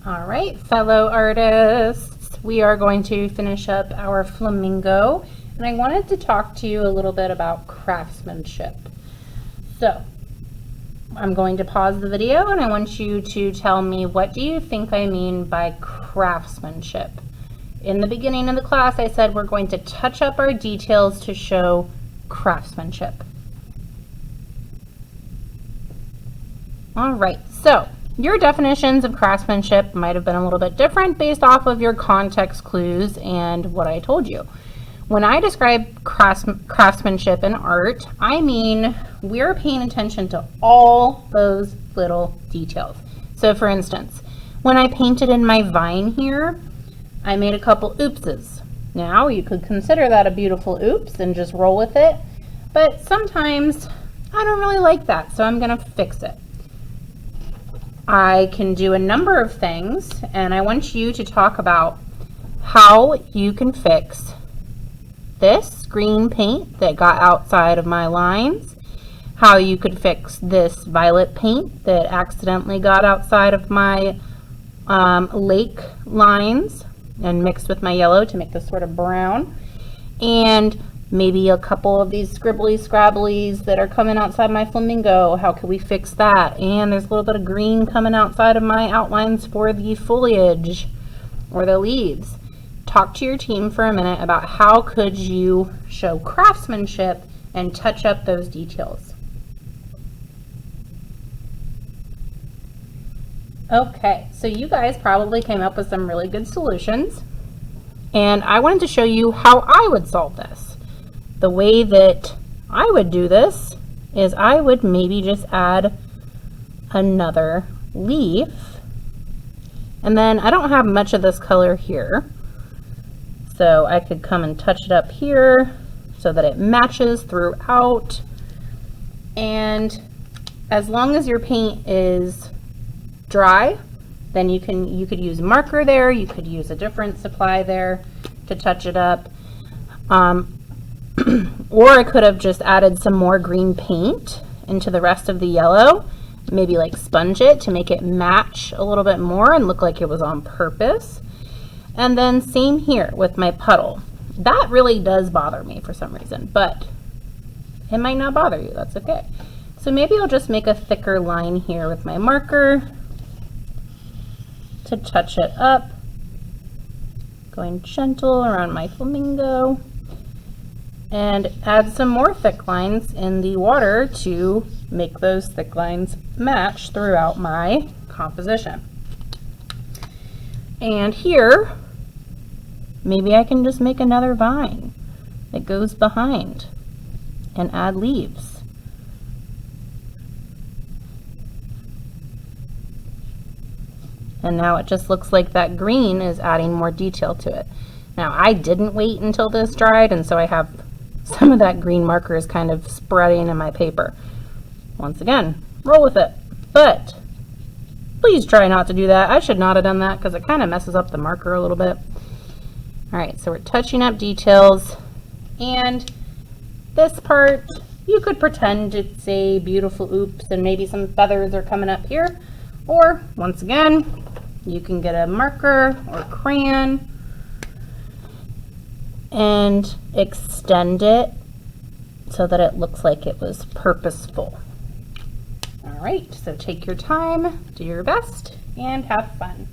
All right, fellow artists, we are going to finish up our flamingo, and I wanted to talk to you a little bit about craftsmanship. So I'm going to pause the video and I want you to tell me, what do you think I mean by craftsmanship? In the beginning of the class, I said we're going to touch up our details to show craftsmanship. All right, so your definitions of craftsmanship might have been a little bit different based off of your context clues and what I told you. When I describe craftsmanship in art, I mean we're paying attention to all those little details. So for instance, when I painted in my vine here, I made a couple oopses. Now you could consider that a beautiful oops and just roll with it, but sometimes I don't really like that, so I'm gonna fix it. I can do a number of things, and I want you to talk about how you can fix this green paint that got outside of my lines, how you could fix this violet paint that accidentally got outside of my lake lines and mixed with my yellow to make this sort of brown, and maybe a couple of these scribbly scrabblies that are coming outside my flamingo. How can we fix that? And there's a little bit of green coming outside of my outlines for the foliage or the leaves. Talk to your team for a minute about how could you show craftsmanship and touch up those details. Okay, so you guys probably came up with some really good solutions, and I wanted to show you how I would solve this. The way that I would do this is I would maybe just add another leaf, and then I don't have much of this color here, so I could come and touch it up here so that it matches throughout. And as long as your paint is dry, then you could use marker there, you could use a different supply there to touch it up. Or I could have just added some more green paint into the rest of the yellow, maybe like sponge it to make it match a little bit more and look like it was on purpose. And then same here with my puddle. That really does bother me for some reason, but it might not bother you, that's okay. So maybe I'll just make a thicker line here with my marker to touch it up, going gentle around my flamingo, and add some more thick lines in the water to make those thick lines match throughout my composition. And here, maybe I can just make another vine that goes behind and add leaves. And now it just looks like that green is adding more detail to it. Now I didn't wait until this dried, and so I have some of that green marker is kind of spreading in my paper. Once again, roll with it, but please try not to do that. I should not have done that because it kind of messes up the marker a little bit. All right, so we're touching up details, and this part, you could pretend it's a beautiful oops and maybe some feathers are coming up here, or once again, you can get a marker or crayon and extend it so that it looks like it was purposeful. All right, so take your time, do your best, and have fun.